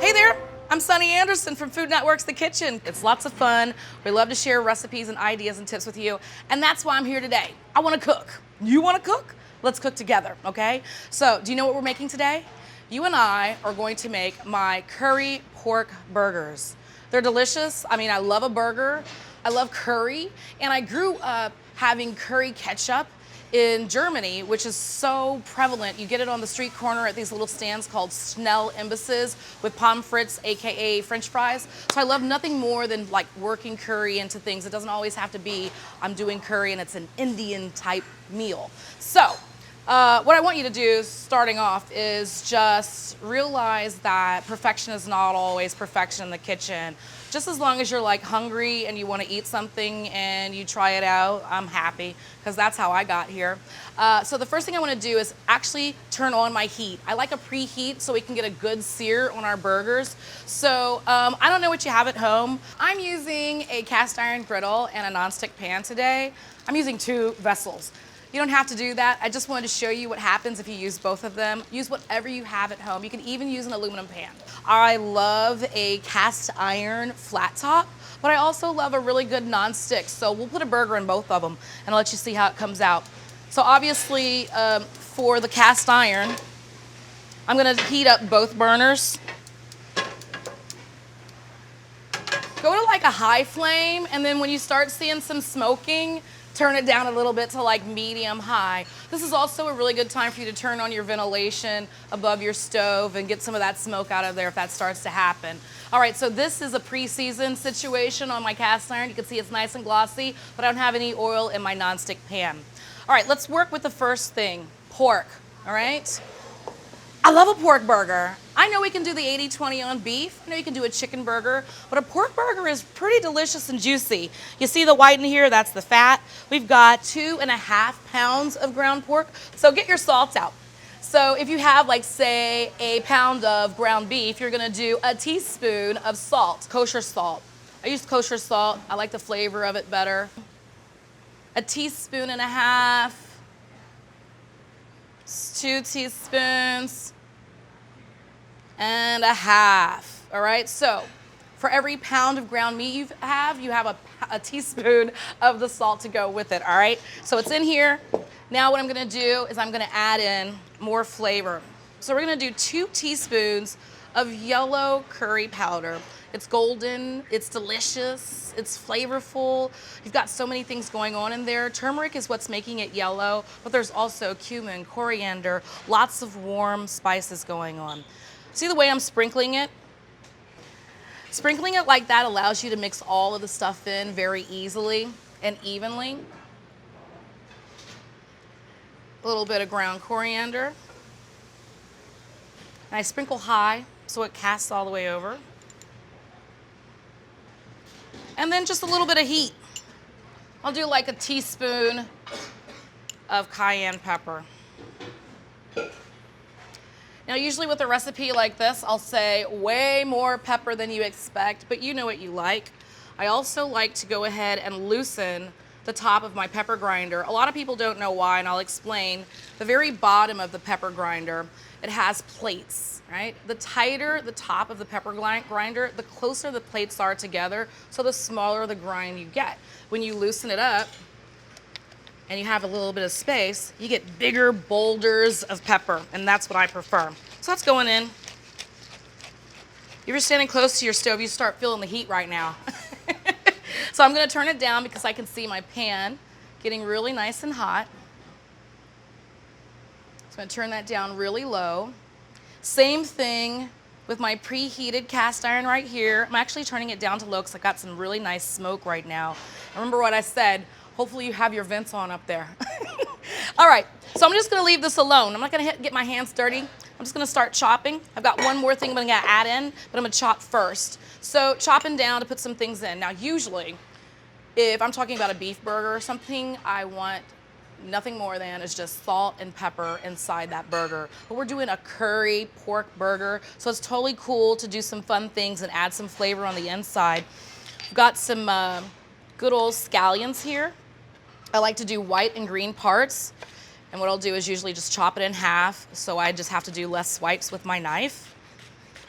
Hey there, I'm Sunny Anderson from Food Network's The Kitchen. It's lots of fun. We love to share recipes and ideas and tips with you, and that's why I'm here today. I want to cook. You want to cook? Let's cook together, okay? So, do you know what we're making today? You and I are going to make my curry pork burgers. They're delicious. I mean, I love a burger. I love curry, and I grew up having curry ketchup in Germany, which is so prevalent. You get it on the street corner at these little stands called Schnell Imbisses with pommes frites, AKA French fries. So I love nothing more than like working curry into things. It doesn't always have to be I'm doing curry and it's an Indian type meal. So what I want you to do starting off is just realize that perfection is not always perfection in the kitchen. Just as long as you're like hungry and you want to eat something and you try it out, I'm happy, because that's how I got here. So the first thing I want to do is actually turn on my heat. I like a preheat so we can get a good sear on our burgers. So I don't know what you have at home. I'm using a cast iron griddle and a nonstick pan today. I'm using 2 vessels. You don't have to do that. I just wanted to show you what happens if you use both of them. Use whatever you have at home. You can even use an aluminum pan. I love a cast iron flat top, but I also love a really good non-stick. So we'll put a burger in both of them and I'll let you see how it comes out. So obviously for the cast iron, I'm gonna heat up both burners. Go to like a high flame, and then when you start seeing some smoking, turn it down a little bit to like medium high. This is also a really good time for you to turn on your ventilation above your stove and get some of that smoke out of there if that starts to happen. All right, so this is a pre-seasoned situation on my cast iron. You can see it's nice and glossy, but I don't have any oil in my nonstick pan. All right, let's work with the first thing, pork, all right? I love a pork burger. I know we can do the 80-20 on beef. I know you can do a chicken burger, but a pork burger is pretty delicious and juicy. You see the white in here? That's the fat. We've got 2.5 pounds of ground pork, so get your salt out. So if you have, like, say, a pound of ground beef, you're gonna do a teaspoon of salt, kosher salt. I use kosher salt. I like the flavor of it better. 1.5 teaspoons. 2 teaspoons and a half. All right, so for every pound of ground meat you have a teaspoon of the salt to go with it. All right, so it's in here. Now what I'm gonna do is I'm gonna add in more flavor. So we're gonna do 2 teaspoons of yellow curry powder. It's golden, it's delicious, it's flavorful. You've got so many things going on in there. Turmeric is what's making it yellow, but there's also cumin, coriander, lots of warm spices going on. See the way I'm sprinkling it? Sprinkling it like that allows you to mix all of the stuff in very easily and evenly. A little bit of ground coriander. And I sprinkle high so it casts all the way over. And then just a little bit of heat. I'll do like a teaspoon of cayenne pepper. Now usually with a recipe like this, I'll say way more pepper than you expect, but you know what you like. I also like to go ahead and loosen the top of my pepper grinder. A lot of people don't know why, and I'll explain. The very bottom of the pepper grinder, it has plates, right? The tighter the top of the pepper grinder, the closer the plates are together, so the smaller the grind you get. When you loosen it up and you have a little bit of space, you get bigger boulders of pepper, and that's what I prefer. So that's going in. If you're standing close to your stove, you start feeling the heat right now. So I'm gonna turn it down because I can see my pan getting really nice and hot. So I'm gonna turn that down really low. Same thing with my preheated cast iron right here. I'm actually turning it down to low because I got some really nice smoke right now. Remember what I said, hopefully you have your vents on up there. All right, so I'm just gonna leave this alone. I'm not gonna get my hands dirty. I'm just gonna start chopping. I've got one more thing I'm gonna add in, but I'm gonna chop first. So chopping down to put some things in. Now usually, if I'm talking about a beef burger or something, I want nothing more than is just salt and pepper inside that burger. But we're doing a curry pork burger, so it's totally cool to do some fun things and add some flavor on the inside. We've got some good old scallions here. I like to do white and green parts. And what I'll do is usually just chop it in half, so I just have to do less swipes with my knife.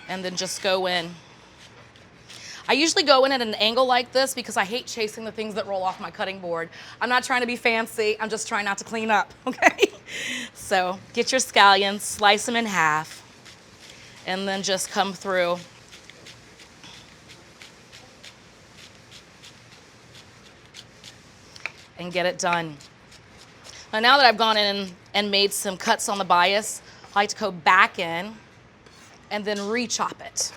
and then just go in. I usually go in at an angle like this because I hate chasing the things that roll off my cutting board. I'm not trying to be fancy, I'm just trying not to clean up, okay? So get your scallions, slice them in half, and then just come through. And get it done. Now that I've gone in and made some cuts on the bias, I like to go back in and then re-chop it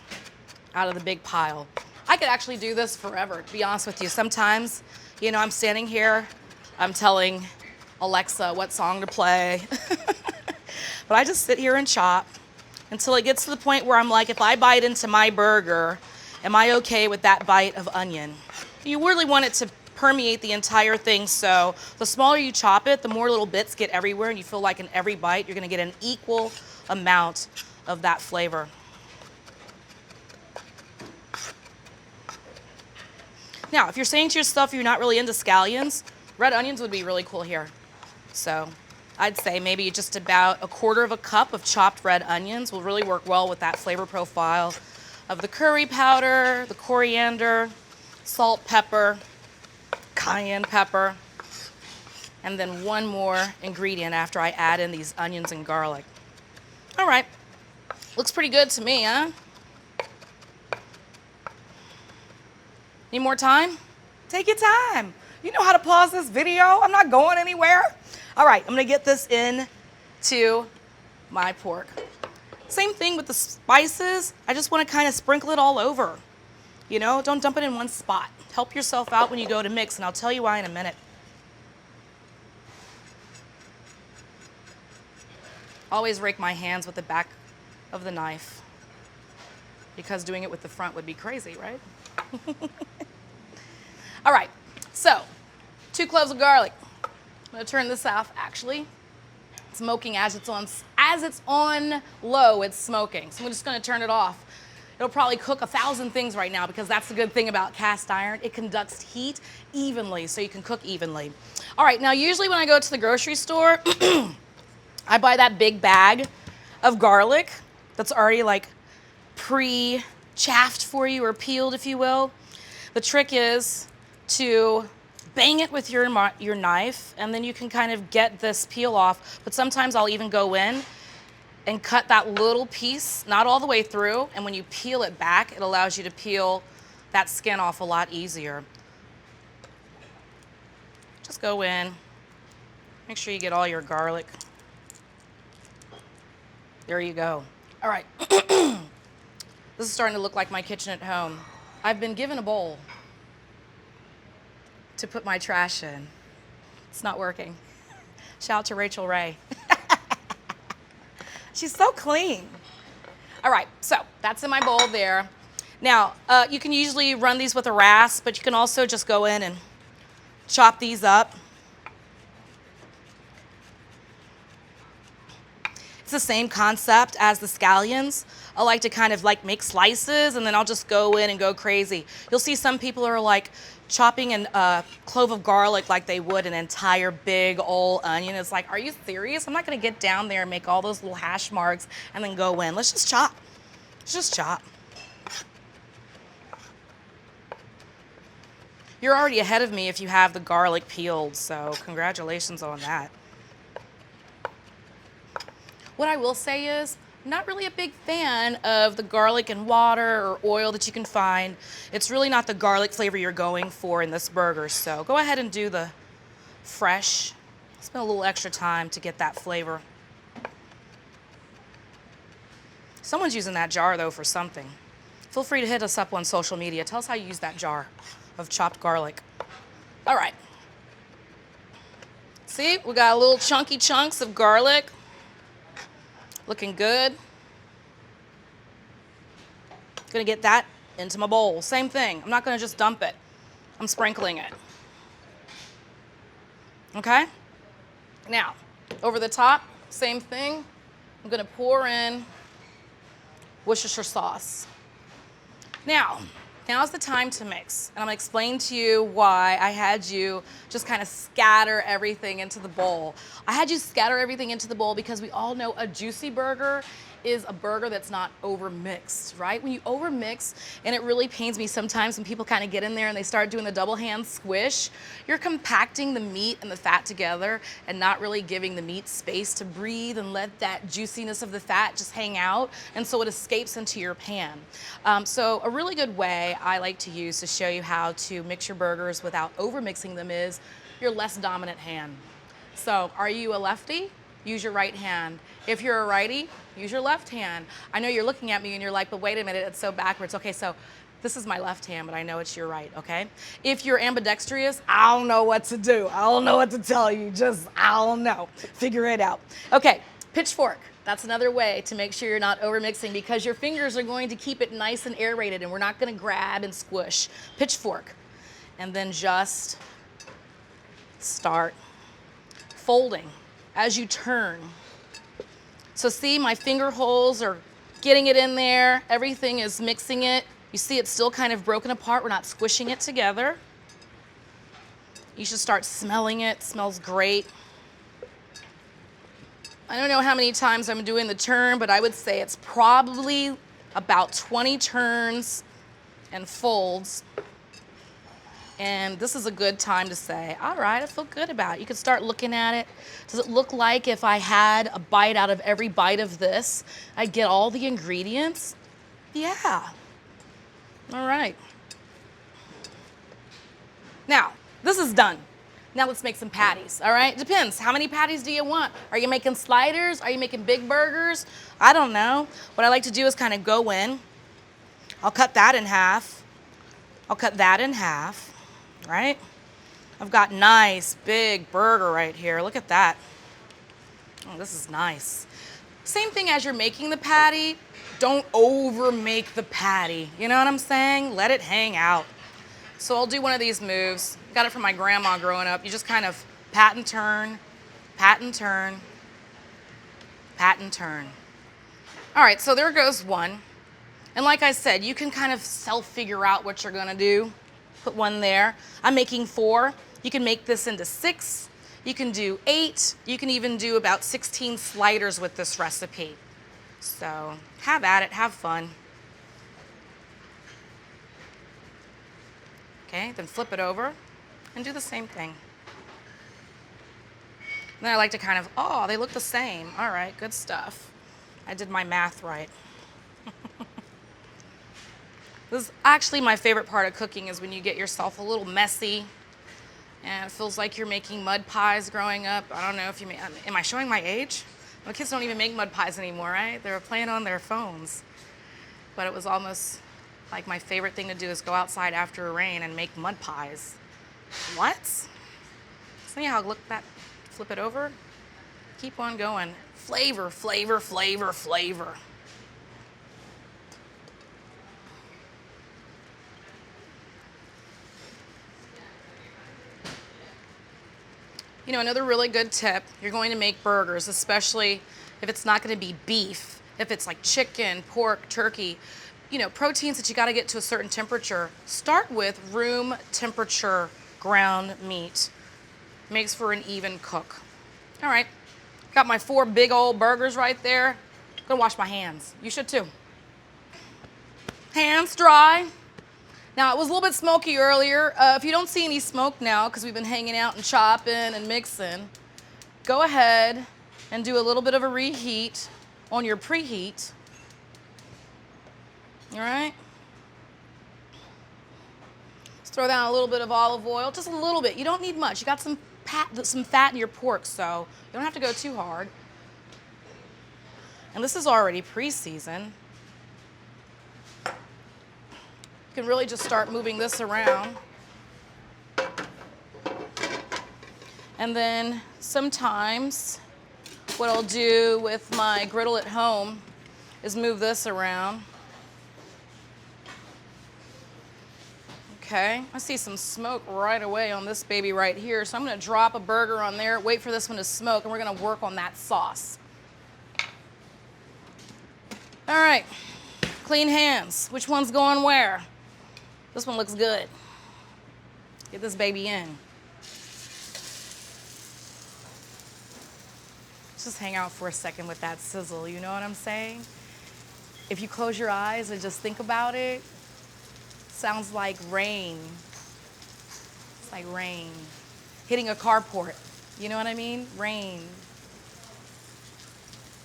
out of the big pile. I could actually do this forever, to be honest with you. Sometimes, you know, I'm standing here, I'm telling Alexa what song to play. But I just sit here and chop until it gets to the point where I'm like, if I bite into my burger, am I okay with that bite of onion? You really want it to permeate the entire thing, so the smaller you chop it, the more little bits get everywhere, and you feel like in every bite you're going to get an equal amount of that flavor. Now, if you're saying to yourself you're not really into scallions, red onions would be really cool here. So I'd say maybe just about 1/4 cup of chopped red onions will really work well with that flavor profile of the curry powder, the coriander, salt, pepper, cayenne pepper, and then one more ingredient after I add in these onions and garlic. All right, looks pretty good to me, huh? Need more time? Take your time. You know how to pause this video. I'm not going anywhere. All right, I'm gonna get this into my pork. Same thing with the spices. I just wanna kind of sprinkle it all over. You know, don't dump it in one spot. Help yourself out when you go to mix, and I'll tell you why in a minute. Always rake my hands with the back of the knife, because doing it with the front would be crazy, right? All right, so 2 cloves of garlic. I'm gonna turn this off, actually. It's smoking as it's on low, it's smoking. So I'm just gonna turn it off. It'll probably cook 1,000 things right now, because that's the good thing about cast iron. It conducts heat evenly, so you can cook evenly. All right, now usually when I go to the grocery store, I buy that big bag of garlic that's already like pre-chaffed for you, or peeled, if you will. The trick is to bang it with your knife, and then you can kind of get this peel off. But sometimes I'll even go in and cut that little piece, not all the way through, and when you peel it back, it allows you to peel that skin off a lot easier. Just go in, make sure you get all your garlic. There you go. All right, this is starting to look like my kitchen at home. I've been given a bowl to put my trash in. It's not working. Shout out to Rachel Ray. She's so clean. All right, so that's in my bowl there. Now, you can usually run these with a rasp, but you can also just go in and chop these up. It's the same concept as the scallions. I like to kind of like make slices, and then I'll just go in and go crazy. You'll see some people are like chopping a clove of garlic like they would an entire big old onion. It's like, are you serious? I'm not gonna get down there and make all those little hash marks and then go in. Let's just chop. Let's just chop. You're already ahead of me if you have the garlic peeled, so congratulations on that. What I will say is, I'm not really a big fan of the garlic and water or oil that you can find. It's really not the garlic flavor you're going for in this burger, so go ahead and do the fresh. Spend a little extra time to get that flavor. Someone's using that jar, though, for something. Feel free to hit us up on social media. Tell us how you use that jar of chopped garlic. All right. See, we got little chunky chunks of garlic. Looking good. Gonna get that into my bowl. Same thing. I'm not gonna just dump it. I'm sprinkling it. Okay? Now, over the top, same thing. I'm gonna pour in Worcestershire sauce. Now's the time to mix, and I'm gonna explain to you why I had you just kind of scatter everything into the bowl. I had you scatter everything into the bowl because we all know a juicy burger is a burger that's not over mixed, right? When you over mix, and it really pains me sometimes when people kind of get in there and they start doing the double hand squish, you're compacting the meat and the fat together and not really giving the meat space to breathe and let that juiciness of the fat just hang out, and so it escapes into your pan. So a really good way I like to use to show you how to mix your burgers without over mixing them is your less dominant hand. So are you a lefty? Use your right hand. If you're a righty, use your left hand. I know you're looking at me and you're like, but wait a minute, it's so backwards. Okay, so this is my left hand, but I know it's your right, okay? If you're ambidextrous, I don't know what to do. I don't know what to tell you. Just, I don't know. Figure it out. Okay, pitchfork. That's another way to make sure you're not over mixing, because your fingers are going to keep it nice and aerated and we're not gonna grab and squish. Pitchfork. And then just start folding as you turn. So see, my finger holes are getting it in there. Everything is mixing it. You see it's still kind of broken apart. We're not squishing it together. You should start smelling it. It smells great. I don't know how many times I'm doing the turn, but I would say it's probably about 20 turns and folds. And this is a good time to say, all right, I feel good about it. You can start looking at it. Does it look like if I had a bite out of every bite of this, I'd get all the ingredients? Yeah. All right. Now, this is done. Now let's make some patties, all right? Depends. How many patties do you want? Are you making sliders? Are you making big burgers? I don't know. What I like to do is kind of go in. I'll cut that in half. I'll cut that in half. Right? I've got nice big burger right here. Look at that. Oh, this is nice. Same thing as you're making the patty. Don't over make the patty. You know what I'm saying? Let it hang out. So I'll do one of these moves. Got it from my grandma growing up. You just kind of pat and turn, pat and turn, pat and turn. All right, so there goes one. And like I said, you can kind of self-figure out what you're gonna do. Put one there. I'm making 4. You can make this into 6. You can do 8. You can even do about 16 sliders with this recipe. So have at it, have fun. Okay, then flip it over and do the same thing. And then I like to kind of, oh, they look the same. All right, good stuff. I did my math right. This is actually my favorite part of cooking, is when you get yourself a little messy and it feels like you're making mud pies growing up. I don't know if you am I showing my age? My kids don't even make mud pies anymore, right? They're playing on their phones. But it was almost like my favorite thing to do is go outside after a rain and make mud pies. What? See how I look that, flip it over? Keep on going. Flavor, flavor, flavor, flavor. You know, another really good tip, you're going to make burgers, especially if it's not going to be beef, if it's like chicken, pork, turkey, you know, proteins that you got to get to a certain temperature. Start with room temperature ground meat. Makes for an even cook. All right, got my 4 big old burgers right there. I'm gonna wash my hands. You should too. Hands dry. Now, it was a little bit smoky earlier. If you don't see any smoke now, because we've been hanging out and chopping and mixing, go ahead and do a little bit of a reheat on your preheat. All right? Let's throw down a little bit of olive oil, just a little bit. You don't need much. You got some fat in your pork, so you don't have to go too hard. And this is already pre-seasoned. You can really just start moving this around. And then sometimes what I'll do with my griddle at home is move this around. Okay, I see some smoke right away on this baby right here, so I'm gonna drop a burger on there, wait for this one to smoke, and we're gonna work on that sauce. All right, clean hands. Which one's going where? This one looks good. Get this baby in. just hang out for a second with that sizzle, you know what I'm saying? If you close your eyes and just think about it, sounds like rain. It's like rain. Hitting a carport, you know what I mean? Rain.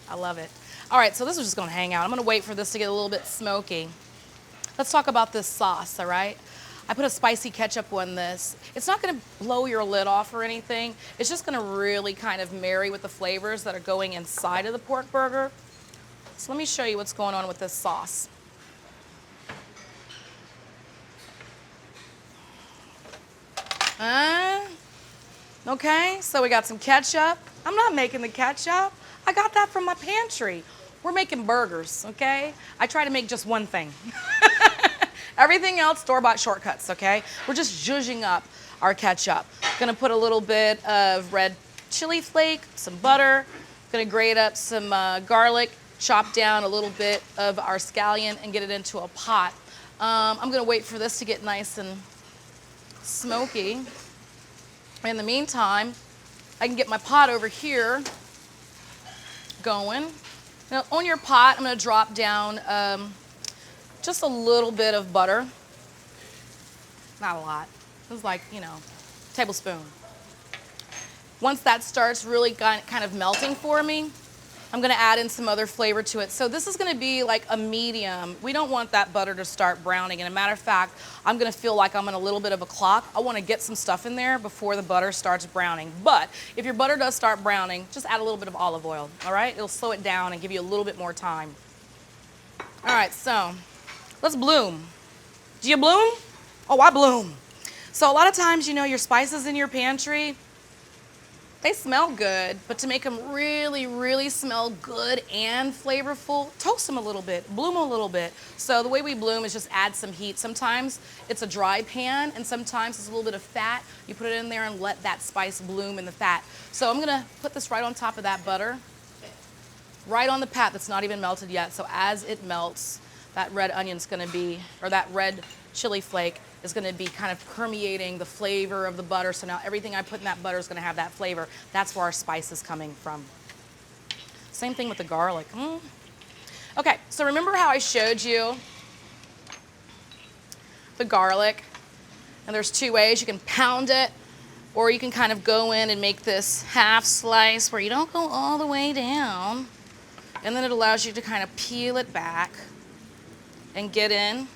I love it. All right, so this is just gonna hang out. I'm gonna wait for this to get a little bit smoky. Let's talk about this sauce, all right? I put a spicy ketchup on this. It's not gonna blow your lid off or anything. It's just gonna really kind of marry with the flavors that are going inside of the pork burger. So let me show you what's going on with this sauce. Okay, so we got some ketchup. I'm not making the ketchup. I got that from my pantry. We're making burgers, okay? I try to make just one thing. Everything else, store-bought shortcuts, okay? We're just zhuzhing up our ketchup. Gonna put a little bit of red chili flake, some butter. Gonna grate up some garlic, chop down a little bit of our scallion and get it into a pot. I'm gonna wait for this to get nice and smoky. In the meantime, I can get my pot over here going. Now on your pot, I'm gonna drop down just a little bit of butter. Not a lot. It's like, you know, tablespoon. Once that starts really kind of melting for me, I'm gonna add in some other flavor to it. So this is gonna be like a medium. We don't want that butter to start browning. And a matter of fact, I'm gonna feel like I'm in a little bit of a clock. I wanna get some stuff in there before the butter starts browning. But if your butter does start browning, just add a little bit of olive oil, all right? It'll slow it down and give you a little bit more time. All right, so let's bloom. Do you bloom? Oh, I bloom. So a lot of times, you know, your spices in your pantry, they smell good, but to make them really, really smell good and flavorful, toast them a little bit, bloom a little bit. So the way we bloom is just add some heat. Sometimes it's a dry pan, and sometimes it's a little bit of fat. You put it in there and let that spice bloom in the fat. So I'm gonna put this right on top of that butter, right on the pat that's not even melted yet. So as it melts, that red onion's gonna be, or that red chili flake is gonna be kind of permeating the flavor of the butter. So now everything I put in that butter is gonna have that flavor. That's where our spice is coming from. Same thing with the garlic. Okay, so remember how I showed you the garlic? And there's two ways. You can pound it, or you can kind of go in and make this half slice where you don't go all the way down. And then it allows you to kind of peel it back and get in.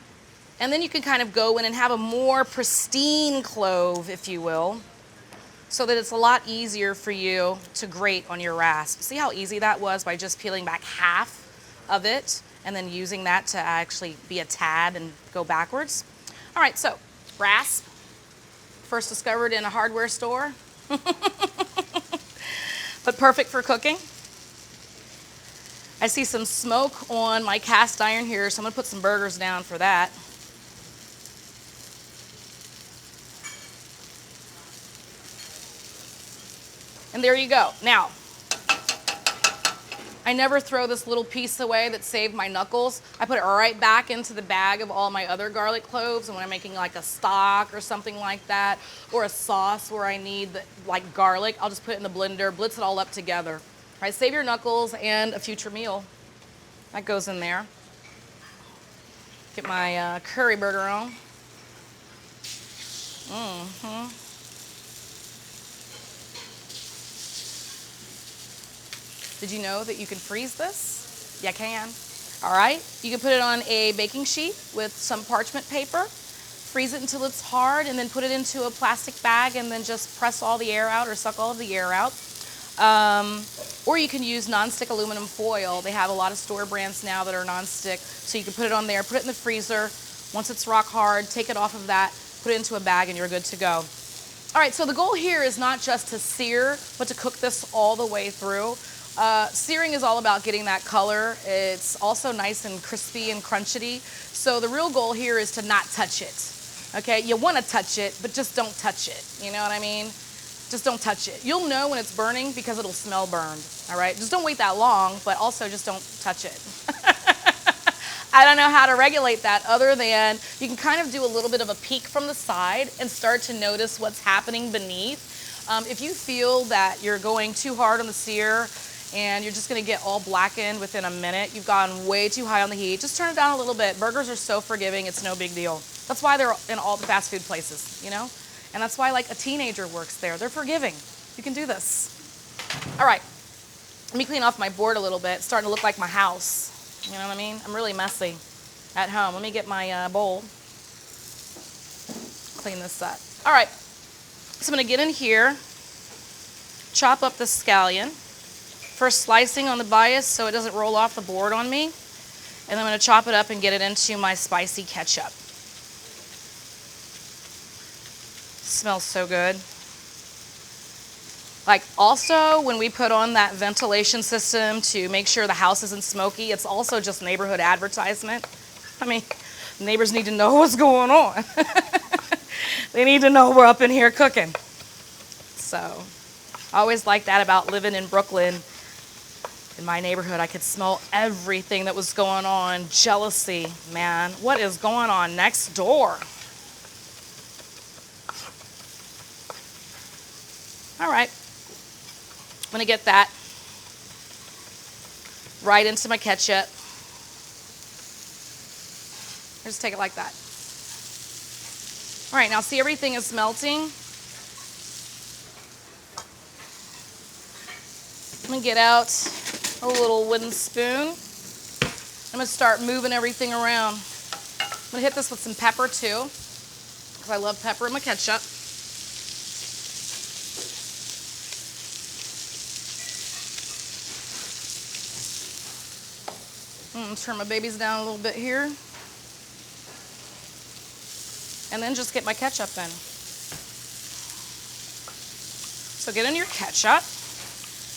And then you can kind of go in and have a more pristine clove, if you will, so that it's a lot easier for you to grate on your rasp. See how easy that was by just peeling back half of it and then using that to actually be a tab and go backwards? All right, so rasp, first discovered in a hardware store, but perfect for cooking. I see some smoke on my cast iron here, so I'm gonna put some burgers down for that. And there you go. Now, I never throw this little piece away that saved my knuckles. I put it right back into the bag of all my other garlic cloves, and when I'm making like a stock or something like that, or a sauce where I need like garlic, I'll just put it in the blender, blitz it all up together. All right, save your knuckles and a future meal. That goes in there. Get my curry burger on. Did you know that you can freeze this? You can. All right, you can put it on a baking sheet with some parchment paper, freeze it until it's hard, and then put it into a plastic bag and then just press all the air out or suck all of the air out. Or you can use nonstick aluminum foil. They have a lot of store brands now that are nonstick, so you can put it on there, put it in the freezer. Once it's rock hard, take it off of that, put it into a bag, and you're good to go. All right, so the goal here is not just to sear, but to cook this all the way through. Searing is all about getting that color. It's also nice and crispy and crunchety. So the real goal here is to not touch it. Okay, you want to touch it, but just don't touch it. You know what I mean? Just don't touch it. You'll know when it's burning because it'll smell burned. All right, just don't wait that long, but also just don't touch it. I don't know how to regulate that other than you can kind of do a little bit of a peek from the side and start to notice what's happening beneath. If you feel that you're going too hard on the sear and you're just gonna get all blackened within a minute. You've gone way too high on the heat. Just turn it down a little bit. Burgers are so forgiving, it's no big deal. That's why they're in all the fast food places, you know? And that's why like a teenager works there. They're forgiving. You can do this. All right, let me clean off my board a little bit. It's starting to look like my house. You know what I mean? I'm really messy at home. Let me get my bowl. Clean this up. All right, so I'm gonna get in here, chop up the scallion. First slicing on the bias so it doesn't roll off the board on me. And then I'm gonna chop it up and get it into my spicy ketchup. Smells so good. Like also when we put on that ventilation system to make sure the house isn't smoky, it's also just neighborhood advertisement. I mean, neighbors need to know what's going on. They need to know we're up in here cooking. So I always like that about living in Brooklyn. In my neighborhood, I could smell everything that was going on. Jealousy, man. What is going on next door? All right. I'm gonna get that right into my ketchup. Just take it like that. All right, now see everything is melting. I'm gonna get out a little wooden spoon. I'm gonna start moving everything around. I'm gonna hit this with some pepper too, because I love pepper in my ketchup. I'm gonna turn my babies down a little bit here. And then just get my ketchup in. So get in your ketchup.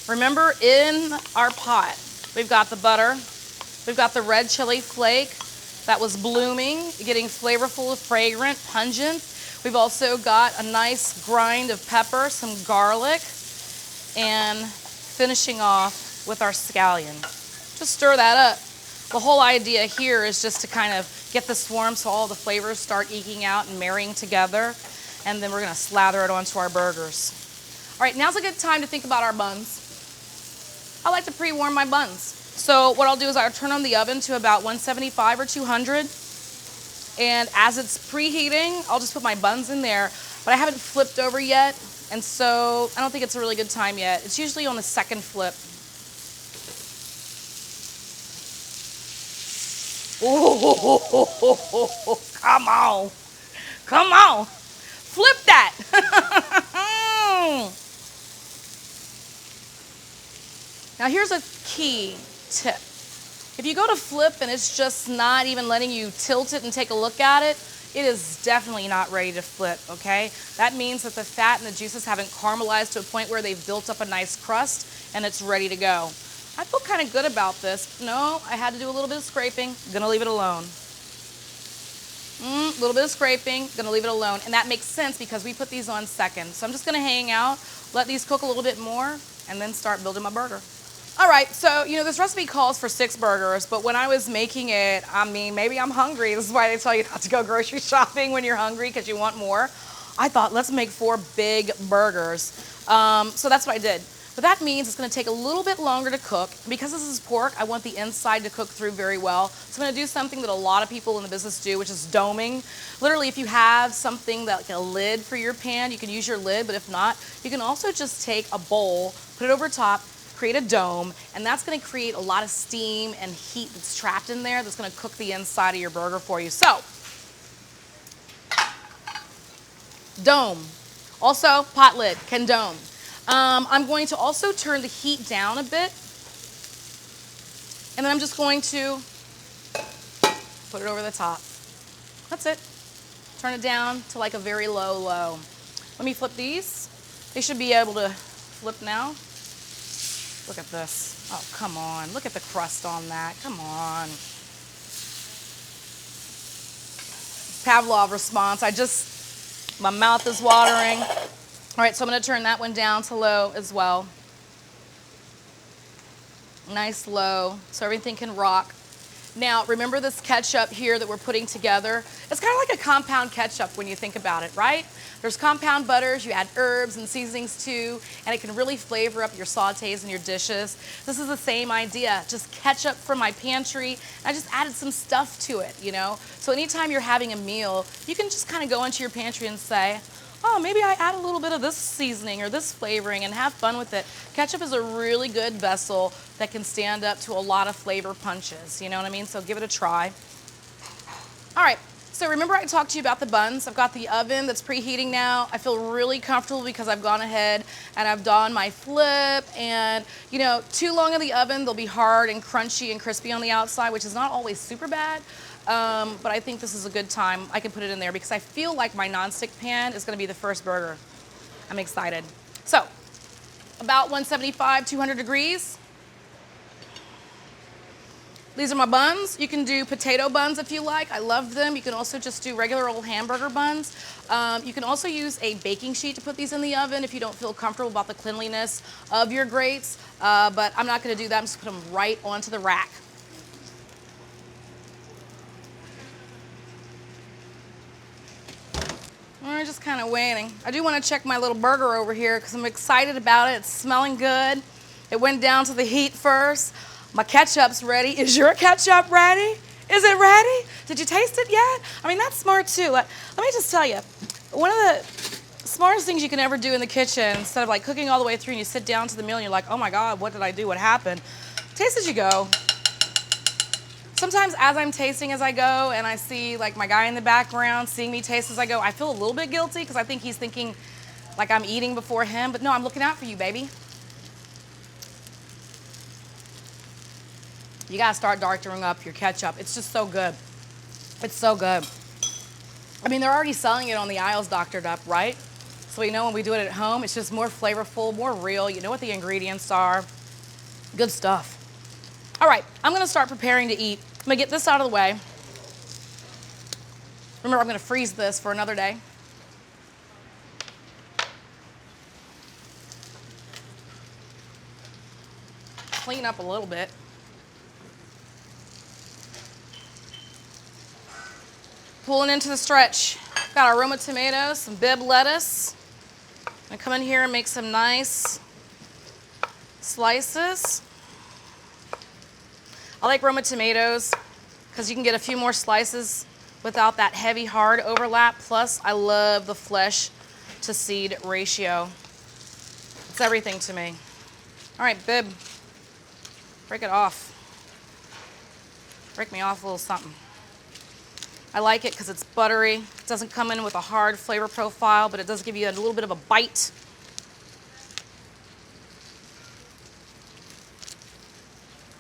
Remember, in our pot, we've got the butter, we've got the red chili flake that was blooming, getting flavorful, fragrant, pungent. We've also got a nice grind of pepper, some garlic, and finishing off with our scallion. Just stir that up. The whole idea here is just to kind of get this warm so all the flavors start eking out and marrying together, and then we're gonna slather it onto our burgers. All right, now's a good time to think about our buns. I like to pre-warm my buns. So what I'll do is I'll turn on the oven to about 175 or 200. And as it's preheating, I'll just put my buns in there, but I haven't flipped over yet. And so I don't think it's a really good time yet. It's usually on the second flip. Oh, come on. Come on. Flip that. Now here's a key tip. If you go to flip and it's just not even letting you tilt it and take a look at it, it is definitely not ready to flip, okay? That means that the fat and the juices haven't caramelized to a point where they've built up a nice crust and it's ready to go. I feel kind of good about this. No, I had to do a little bit of scraping. Gonna leave it alone. A little bit of scraping, gonna leave it alone. And that makes sense because we put these on second. So I'm just gonna hang out, let these cook a little bit more, and then start building my burger. All right, so, you know, this recipe calls for 6 burgers, but when I was making it, I mean, maybe I'm hungry. This is why they tell you not to go grocery shopping when you're hungry because you want more. I thought, let's make 4 big burgers. So that's what I did. But that means it's gonna take a little bit longer to cook. Because this is pork, I want the inside to cook through very well. So I'm gonna do something that a lot of people in the business do, which is doming. Literally, if you have something like a lid for your pan, you can use your lid, but if not, you can also just take a bowl, put it over top, create a dome, and that's gonna create a lot of steam and heat that's trapped in there that's gonna cook the inside of your burger for you. So, dome. Also, pot lid can dome. I'm going to also turn the heat down a bit, and then I'm just going to put it over the top. That's it. Turn it down to like a very low, low. Let me flip these. They should be able to flip now. Look at this. Oh, come on. Look at the crust on that. Come on. Pavlov response. My mouth is watering. All right, so I'm gonna turn that one down to low as well. Nice low, so everything can rock. Now, remember this ketchup here that we're putting together? It's kind of like a compound ketchup when you think about it, right? There's compound butters, you add herbs and seasonings too, and it can really flavor up your sautés and your dishes. This is the same idea, just ketchup from my pantry. I just added some stuff to it, you know? So anytime you're having a meal, you can just kind of go into your pantry and say, oh, maybe I add a little bit of this seasoning or this flavoring and have fun with it. Ketchup is a really good vessel that can stand up to a lot of flavor punches, you know what I mean? So give it a try. All right, so remember I talked to you about the buns. I've got the oven that's preheating now. I feel really comfortable because I've gone ahead and I've donned my flip, and you know, too long in the oven, they'll be hard and crunchy and crispy on the outside, which is not always super bad. But I think this is a good time. I can put it in there because I feel like my nonstick pan is gonna be the first burger. I'm excited. So, about 175, 200 degrees. These are my buns. You can do potato buns if you like. I love them. You can also just do regular old hamburger buns. You can also use a baking sheet to put these in the oven if you don't feel comfortable about the cleanliness of your grates. But I'm not gonna do that. I'm just gonna put them right onto the rack. We're just kind of waiting. I do want to check my little burger over here because I'm excited about it. It's smelling good. It went down to the heat first. My ketchup's ready. Is your ketchup ready? Is it ready? Did you taste it yet? I mean, that's smart too. Let me just tell you, one of the smartest things you can ever do in the kitchen, instead of like cooking all the way through and you sit down to the meal and you're like, oh my God, what did I do? What happened? Taste as you go. Sometimes as I'm tasting as I go and I see like my guy in the background seeing me taste as I go, I feel a little bit guilty because I think he's thinking like I'm eating before him, but no, I'm looking out for you, baby. You gotta start darkening up your ketchup. It's just so good. It's so good. I mean, they're already selling it on the aisles doctored up, right? So we know when we do it at home, it's just more flavorful, more real. You know what the ingredients are. Good stuff. All right, I'm gonna start preparing to eat. I'm gonna get this out of the way. Remember, I'm gonna freeze this for another day. Clean up a little bit. Pulling into the stretch. Got our Roma tomatoes, some BIBB lettuce. I'm gonna come in here and make some nice slices. I like Roma tomatoes because you can get a few more slices without that heavy, hard overlap. Plus, I love the flesh to seed ratio. It's everything to me. All right, BIBB, break it off. Break me off a little something. I like it because it's buttery. It doesn't come in with a hard flavor profile, but it does give you a little bit of a bite.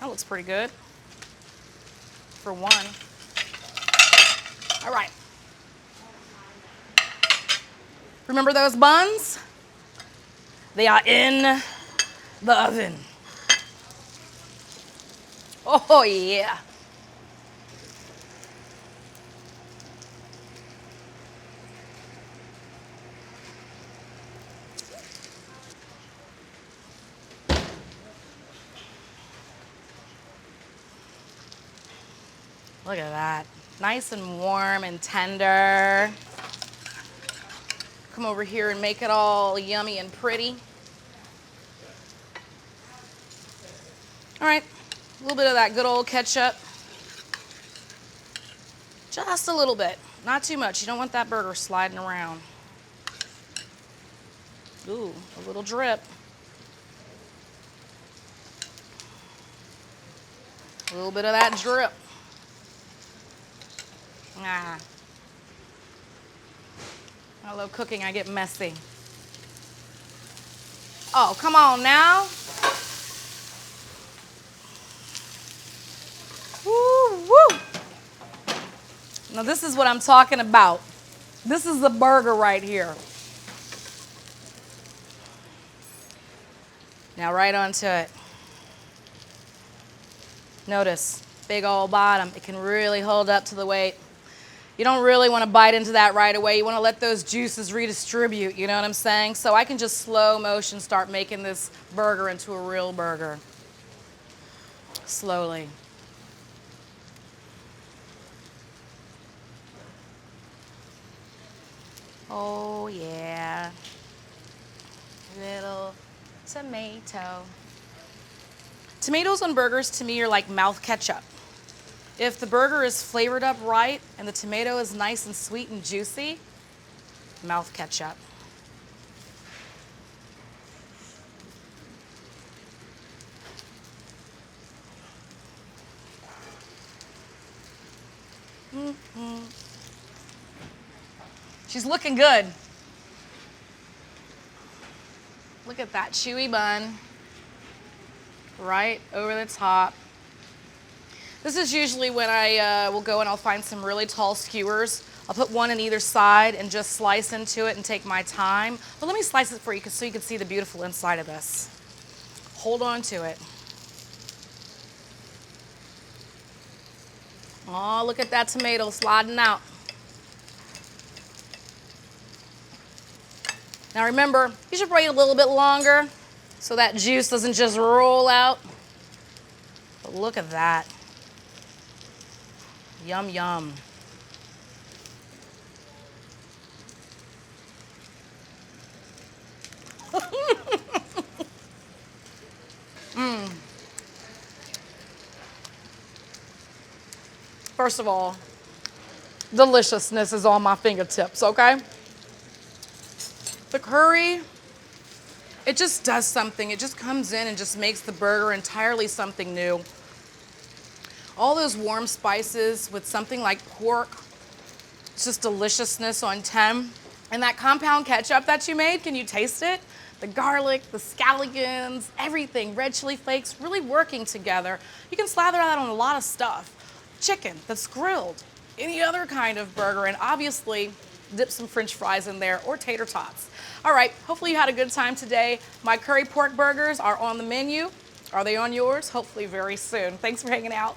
That looks pretty good for one. All right. Remember those buns? They are in the oven. Oh yeah. Look at that. Nice and warm and tender. Come over here and make it all yummy and pretty. All right, a little bit of that good old ketchup. Just a little bit, not too much. You don't want that burger sliding around. Ooh, a little drip. A little bit of that drip. Ah. I love cooking, I get messy. Oh, come on now. Woo, woo. Now this is what I'm talking about. This is the burger right here. Now right onto it. Notice, big old bottom. It can really hold up to the weight. You don't really want to bite into that right away. You want to let those juices redistribute, you know what I'm saying? So I can just slow motion start making this burger into a real burger. Slowly. Oh yeah. Little tomato. Tomatoes on burgers to me are like mouth ketchup. If the burger is flavored up right and the tomato is nice and sweet and juicy, mouth ketchup. She's looking good. Look at that chewy bun right over the top. This is usually when I will go and I'll find some really tall skewers. I'll put one on either side and just slice into it and take my time. But let me slice it for you so you can see the beautiful inside of this. Hold on to it. Oh, look at that tomato sliding out. Now remember, you should wait a little bit longer so that juice doesn't just roll out. But look at that. Yum, yum. First of all, deliciousness is on my fingertips, okay? The curry, it just does something. It just comes in and just makes the burger entirely something new. All those warm spices with something like pork, it's just deliciousness on 10. And that compound ketchup that you made, can you taste it? The garlic, the scallions, everything, red chili flakes, really working together. You can slather that on a lot of stuff. Chicken that's grilled, any other kind of burger, and obviously dip some French fries in there or tater tots. All right, hopefully you had a good time today. My curry pork burgers are on the menu. Are they on yours? Hopefully very soon. Thanks for hanging out.